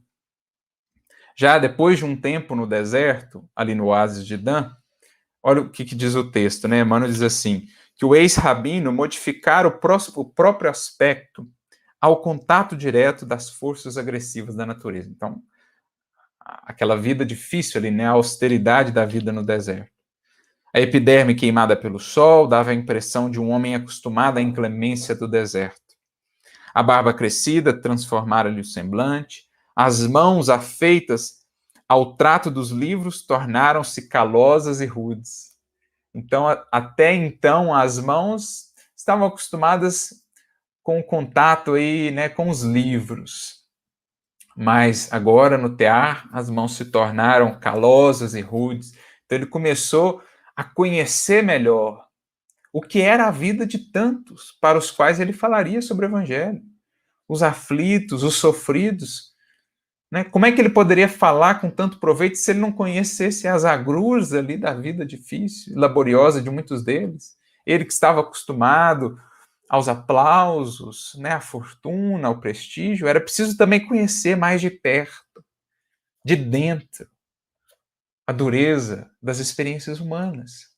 já depois de um tempo no deserto, ali no oásis de Dan, olha o que diz o texto, né? Emmanuel diz assim, que o ex-rabino modificara o próprio aspecto ao contato direto das forças agressivas da natureza. Então, aquela vida difícil ali, né? A austeridade da vida no deserto. A epiderme queimada pelo sol dava a impressão de um homem acostumado à inclemência do deserto. A barba crescida transformara-lhe o semblante, as mãos afeitas ao trato dos livros tornaram-se calosas e rudes. Então, até então, as mãos estavam acostumadas com o contato aí, né, com os livros. Mas agora, no tear, as mãos se tornaram calosas e rudes. Então, ele começou a conhecer melhor o que era a vida de tantos para os quais ele falaria sobre o Evangelho. Os aflitos, os sofridos. Né? Como é que ele poderia falar com tanto proveito se ele não conhecesse as agruras ali da vida difícil, laboriosa de muitos deles? Ele que estava acostumado aos aplausos, né, à fortuna, ao prestígio, era preciso também conhecer mais de perto, de dentro, a dureza das experiências humanas,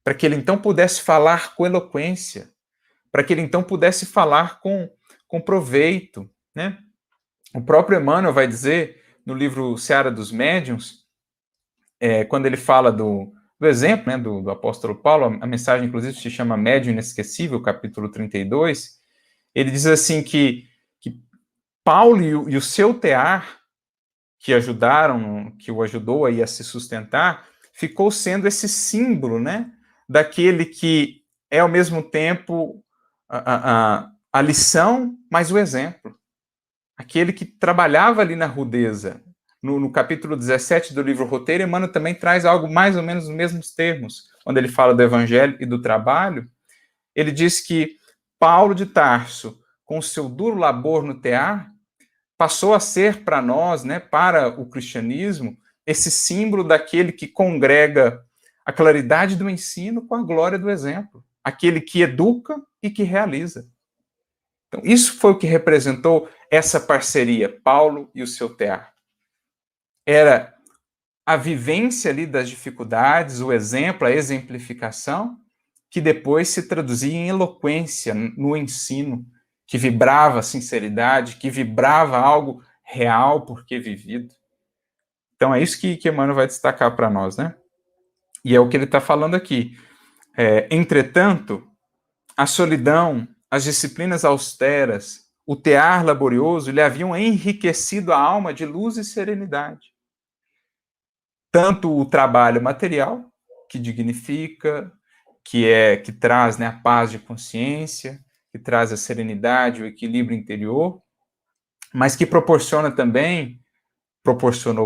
para que ele então pudesse falar com eloquência, para que ele então pudesse falar com proveito, né? O próprio Emmanuel vai dizer, no livro Seara dos Médiuns, quando ele fala do exemplo, né, do apóstolo Paulo, a mensagem inclusive se chama Médium Inesquecível, capítulo 32, ele diz assim que Paulo e o seu tear, que o ajudou aí a se sustentar, ficou sendo esse símbolo, né, daquele que é ao mesmo tempo a lição, mas o exemplo. Aquele que trabalhava ali na rudeza. No capítulo 17 do livro Roteiro, Emmanuel também traz algo mais ou menos nos mesmos termos, quando ele fala do evangelho e do trabalho. Ele diz que Paulo de Tarso, com o seu duro labor no tear, passou a ser para nós, né, para o cristianismo, esse símbolo daquele que congrega a claridade do ensino com a glória do exemplo, aquele que educa e que realiza. Então, isso foi o que representou essa parceria, Paulo e o seu tear. Era a vivência ali das dificuldades, o exemplo, a exemplificação, que depois se traduzia em eloquência no ensino, que vibrava a sinceridade, que vibrava algo real porque vivido. Então é isso que Emmanuel vai destacar para nós, né? E é o que ele está falando aqui. Entretanto, a solidão, as disciplinas austeras, o tear laborioso lhe haviam enriquecido a alma de luz e serenidade. Tanto o trabalho material, que dignifica, que traz, né, a paz de consciência, que traz a serenidade, o equilíbrio interior, mas que proporcionou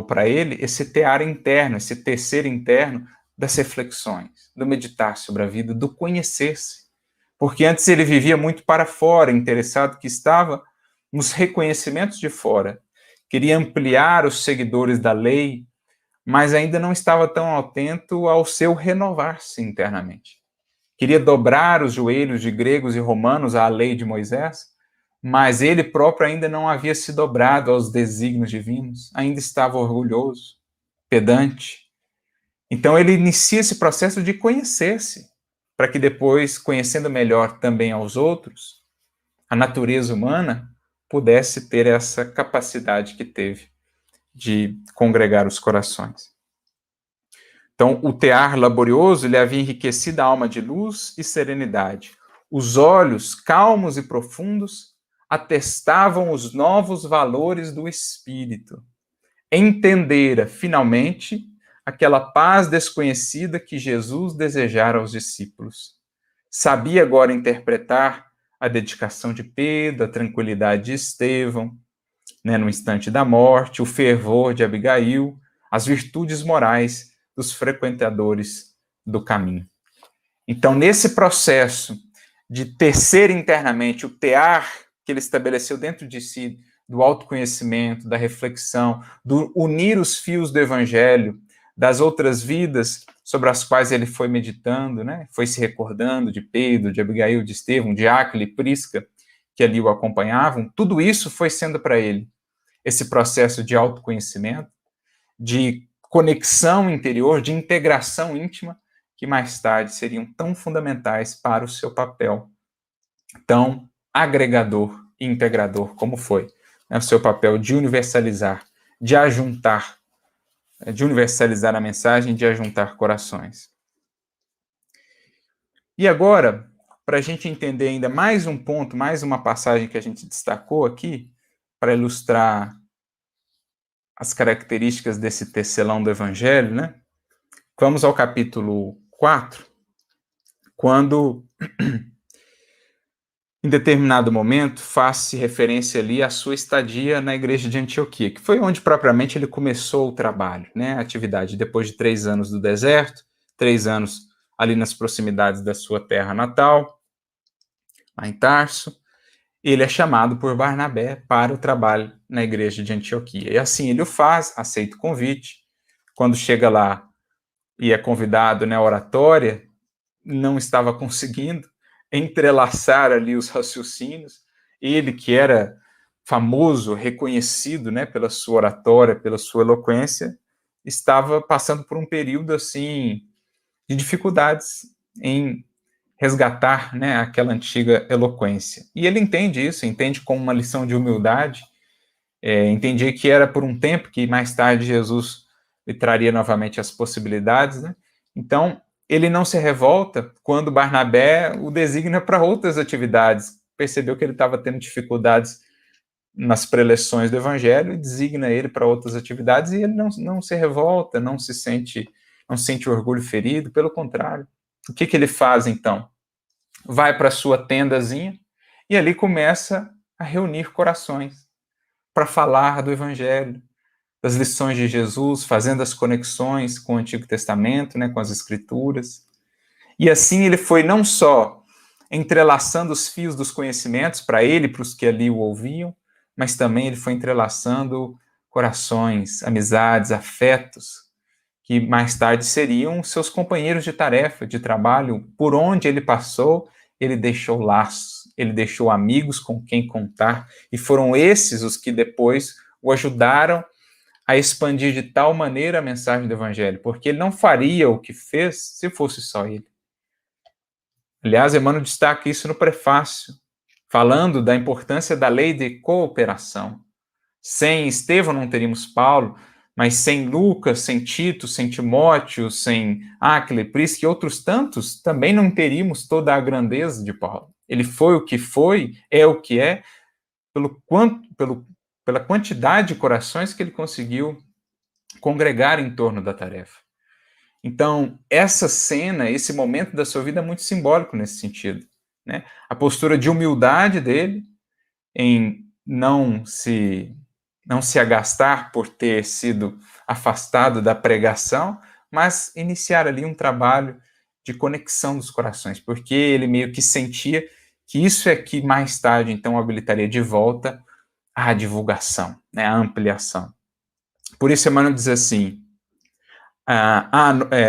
para ele esse tear interno, esse tecer interno das reflexões, do meditar sobre a vida, do conhecer-se. Porque antes ele vivia muito para fora, interessado que estava nos reconhecimentos de fora. Queria ampliar os seguidores da lei, mas ainda não estava tão atento ao seu renovar-se internamente. Queria dobrar os joelhos de gregos e romanos à lei de Moisés, mas ele próprio ainda não havia se dobrado aos desígnios divinos, ainda estava orgulhoso, pedante. Então ele inicia esse processo de conhecer-se, para que depois, conhecendo melhor também aos outros, a natureza humana pudesse ter essa capacidade que teve de congregar os corações. Então, o tear laborioso lhe havia enriquecido a alma de luz e serenidade. Os olhos, calmos e profundos, atestavam os novos valores do espírito. Entendera, finalmente, aquela paz desconhecida que Jesus desejara aos discípulos. Sabia agora interpretar a dedicação de Pedro, a tranquilidade de Estevão, né, no instante da morte, o fervor de Abigail, as virtudes morais dos frequentadores do caminho. Então, nesse processo de tecer internamente o tear que ele estabeleceu dentro de si, do autoconhecimento, da reflexão, do unir os fios do evangelho, das outras vidas sobre as quais ele foi meditando, né? Foi se recordando de Pedro, de Abigail, de Estevão, de Áquila e Prisca, que ali o acompanhavam, tudo isso foi sendo para ele esse processo de autoconhecimento, de conexão interior, de integração íntima, que mais tarde seriam tão fundamentais para o seu papel tão agregador e integrador como foi, né, o seu papel de universalizar, de ajuntar, de universalizar a mensagem, de ajuntar corações. E agora, para a gente entender ainda mais um ponto, mais uma passagem que a gente destacou aqui, para ilustrar as características desse tecelão do Evangelho, né? Vamos ao capítulo 4, quando, em determinado momento, faz-se referência ali à sua estadia na igreja de Antioquia, que foi onde propriamente ele começou o trabalho, né? A atividade, depois de 3 anos do deserto, 3 anos ali nas proximidades da sua terra natal, lá em Tarso, ele é chamado por Barnabé para o trabalho na igreja de Antioquia. E assim ele o faz, aceita o convite. Quando chega lá e é convidado na oratória, não estava conseguindo entrelaçar ali os raciocínios. Ele, que era famoso, reconhecido, né, pela sua oratória, pela sua eloquência, estava passando por um período assim de dificuldades em resgatar, né, aquela antiga eloquência. E ele entende isso, entende como uma lição de humildade, entendia que era por um tempo, que mais tarde Jesus lhe traria novamente as possibilidades, né? Então, ele não se revolta quando Barnabé o designa para outras atividades. Percebeu que ele estava tendo dificuldades nas preleções do evangelho e designa ele para outras atividades, e ele não se revolta, não sente orgulho ferido, pelo contrário. O que ele faz, então? Vai para a sua tendazinha e ali começa a reunir corações para falar do evangelho, das lições de Jesus, fazendo as conexões com o Antigo Testamento, né, com as Escrituras. E assim ele foi não só entrelaçando os fios dos conhecimentos para ele e para os que ali o ouviam, mas também ele foi entrelaçando corações, amizades, afetos, que mais tarde seriam seus companheiros de tarefa, de trabalho. Por onde ele passou, ele deixou laços, ele deixou amigos com quem contar, e foram esses os que depois o ajudaram a expandir de tal maneira a mensagem do Evangelho, porque ele não faria o que fez se fosse só ele. Aliás, Emmanuel destaca isso no prefácio, falando da importância da lei de cooperação. Sem Estevão não teríamos Paulo, mas sem Lucas, sem Tito, sem Timóteo, sem Áquila e Prisca e outros tantos, também não teríamos toda a grandeza de Paulo. Ele foi o que foi, é o que é, pela quantidade de corações que ele conseguiu congregar em torno da tarefa. Então, essa cena, esse momento da sua vida é muito simbólico nesse sentido, né? A postura de humildade dele em não se agastar por ter sido afastado da pregação, mas iniciar ali um trabalho de conexão dos corações, porque ele meio que sentia que isso é que mais tarde, então, o habilitaria de volta à divulgação, né, à ampliação. Por isso, Emmanuel diz assim,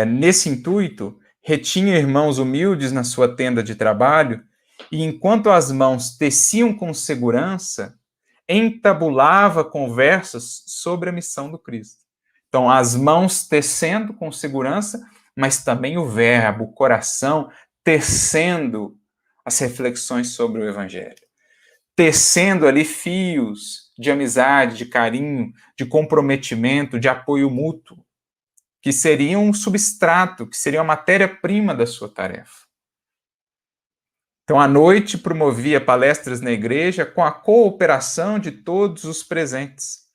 nesse intuito, retinha irmãos humildes na sua tenda de trabalho, e enquanto as mãos teciam com segurança, entabulava conversas sobre a missão do Cristo. Então, as mãos tecendo com segurança, mas também o verbo, o coração, tecendo as reflexões sobre o Evangelho. Tecendo ali fios de amizade, de carinho, de comprometimento, de apoio mútuo, que seriam um substrato, que seriam a matéria-prima da sua tarefa. Então, à noite, promovia palestras na igreja com a cooperação de todos os presentes.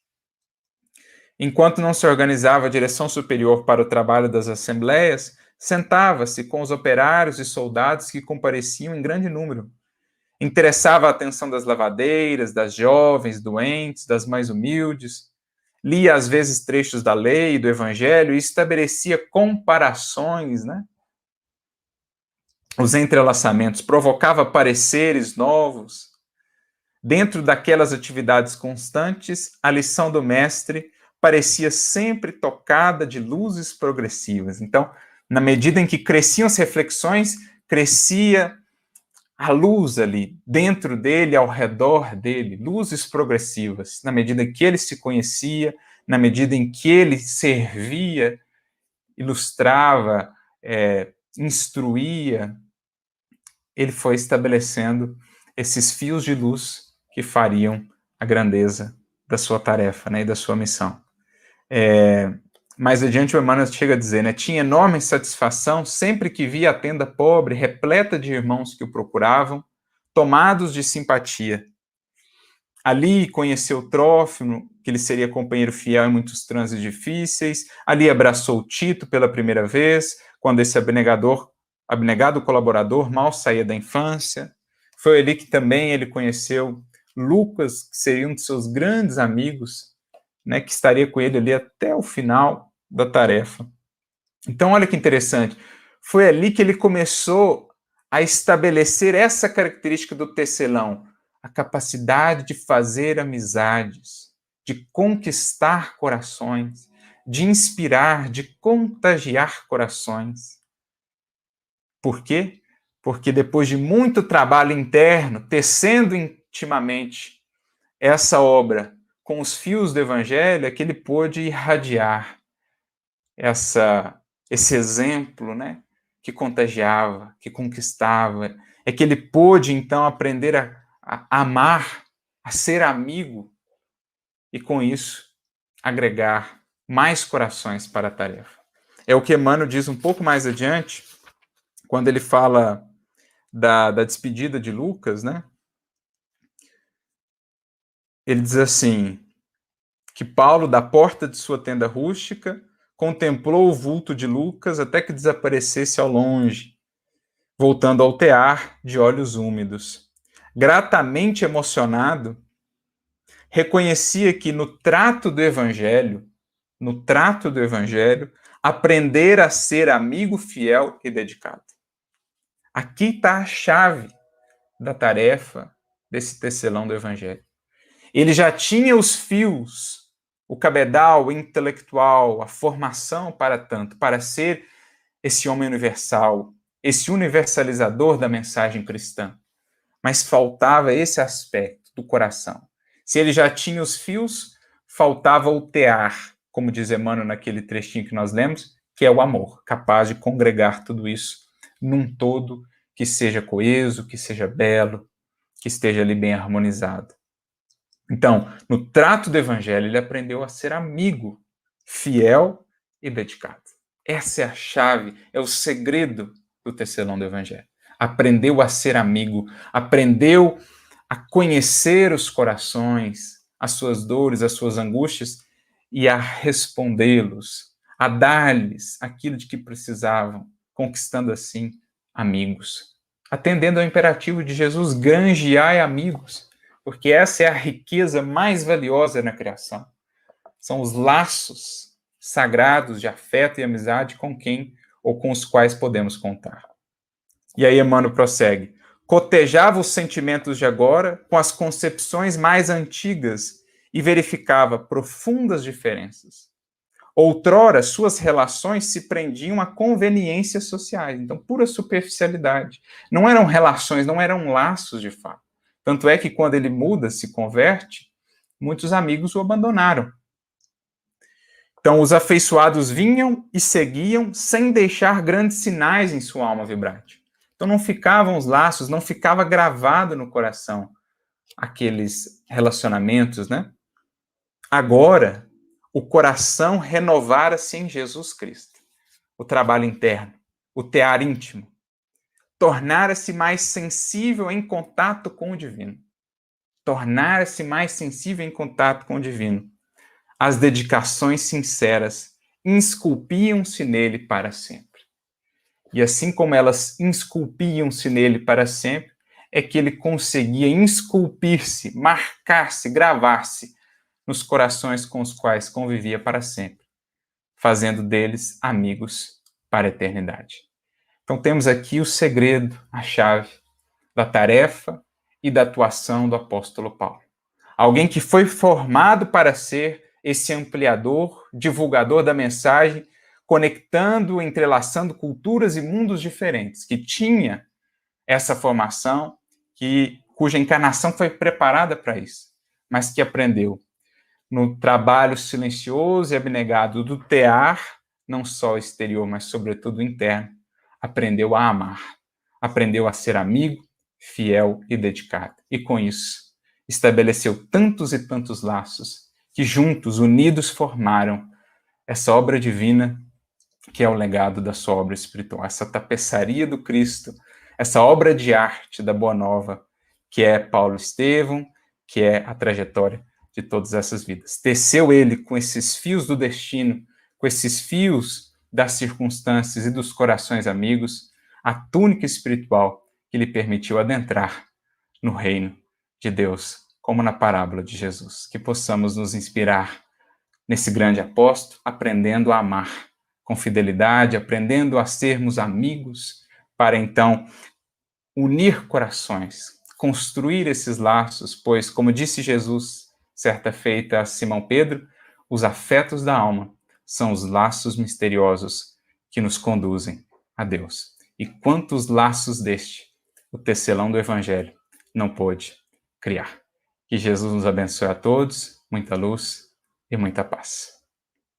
Enquanto não se organizava a direção superior para o trabalho das assembleias, sentava-se com os operários e soldados que compareciam em grande número. Interessava a atenção das lavadeiras, das jovens, doentes, das mais humildes. Lia às vezes trechos da lei e do evangelho e estabelecia comparações, né? Os entrelaçamentos, provocava pareceres novos. Dentro daquelas atividades constantes, a lição do mestre parecia sempre tocada de luzes progressivas. Então, na medida em que cresciam as reflexões, crescia a luz ali, dentro dele, ao redor dele, luzes progressivas, na medida em que ele se conhecia, na medida em que ele servia, ilustrava, instruía, ele foi estabelecendo esses fios de luz que fariam a grandeza da sua tarefa, né, e da sua missão. Mais adiante o Emmanuel chega a dizer, né, tinha enorme satisfação sempre que via a tenda pobre, repleta de irmãos que o procuravam, tomados de simpatia. Ali conheceu Trófimo, que lhe seria companheiro fiel em muitos trânsitos difíceis. Ali abraçou Tito pela primeira vez, quando esse abnegado colaborador mal saía da infância. Foi ali que também ele conheceu Lucas, que seria um de seus grandes amigos, né, que estaria com ele ali até o final da tarefa. Então, olha que interessante. Foi ali que ele começou a estabelecer essa característica do tecelão, a capacidade de fazer amizades, de conquistar corações, de inspirar, de contagiar corações. Por quê? Porque depois de muito trabalho interno, tecendo intimamente essa obra com os fios do Evangelho, é que ele pôde irradiar esse exemplo, né, que contagiava, que conquistava. É que ele pôde, então, aprender a amar, a ser amigo e, com isso, agregar mais corações para a tarefa. É o que Emmanuel diz um pouco mais adiante, quando ele fala da despedida de Lucas, né? Ele diz assim, que Paulo, da porta de sua tenda rústica, contemplou o vulto de Lucas até que desaparecesse ao longe, voltando ao tear de olhos úmidos. Gratamente emocionado, reconhecia que no trato do Evangelho, aprender a ser amigo fiel e dedicado. Aqui está a chave da tarefa desse tecelão do Evangelho. Ele já tinha os fios, o cabedal intelectual, a formação para tanto, para ser esse homem universal, esse universalizador da mensagem cristã. Mas faltava esse aspecto do coração. Se ele já tinha os fios, faltava o tear, como diz Emmanuel naquele trechinho que nós lemos, que é o amor, capaz de congregar tudo isso num todo que seja coeso, que seja belo, que esteja ali bem harmonizado. Então, no trato do Evangelho, ele aprendeu a ser amigo, fiel e dedicado. Essa é a chave, é o segredo do tecelão do Evangelho. Aprendeu a ser amigo, aprendeu a conhecer os corações, as suas dores, as suas angústias e a respondê-los, a dar-lhes aquilo de que precisavam, conquistando assim amigos. Atendendo ao imperativo de Jesus, granjeai amigos, porque essa é a riqueza mais valiosa na criação. São os laços sagrados de afeto e amizade com quem ou com os quais podemos contar. E aí Emmanuel prossegue. Cotejava os sentimentos de agora com as concepções mais antigas e verificava profundas diferenças. Outrora, suas relações se prendiam a conveniências sociais, então pura superficialidade. Não eram relações, não eram laços de fato. Tanto é que quando ele muda, se converte, muitos amigos o abandonaram. Então, os afeiçoados vinham e seguiam sem deixar grandes sinais em sua alma vibrante. Então, não ficavam os laços, não ficava gravado no coração aqueles relacionamentos, né? Agora, o coração renovara-se em Jesus Cristo. O trabalho interno, o tear íntimo, tornara-se mais sensível em contato com o divino. Tornar-se mais sensível em contato com o divino. as dedicações sinceras esculpiam-se nele para sempre. E assim como elas esculpiam-se nele para sempre, é que ele conseguia esculpir-se, marcar-se, gravar-se nos corações com os quais convivia para sempre, fazendo deles amigos para a eternidade. Então temos aqui o segredo, a chave da tarefa e da atuação do apóstolo Paulo. Alguém que foi formado para ser esse ampliador, divulgador da mensagem, conectando, entrelaçando culturas e mundos diferentes, que tinha essa formação, cuja encarnação foi preparada para isso, mas que aprendeu no trabalho silencioso e abnegado do tear, não só exterior, mas sobretudo interno, aprendeu a amar, aprendeu a ser amigo, fiel e dedicado. E com isso, estabeleceu tantos e tantos laços que juntos, unidos, formaram essa obra divina que é o legado da sua obra espiritual, essa tapeçaria do Cristo, essa obra de arte da Boa Nova, que é Paulo Estevão, que é a trajetória de todas essas vidas. Teceu ele com esses fios do destino, com esses fios das circunstâncias e dos corações amigos, a túnica espiritual que lhe permitiu adentrar no reino de Deus, como na parábola de Jesus. Que possamos nos inspirar nesse grande apóstolo, aprendendo a amar com fidelidade, aprendendo a sermos amigos, para então unir corações, construir esses laços, pois, como disse Jesus certa feita a Simão Pedro, os afetos da alma são os laços misteriosos que nos conduzem a Deus. E quantos laços deste o tecelão do Evangelho não pôde criar. Que Jesus nos abençoe a todos, muita luz e muita paz.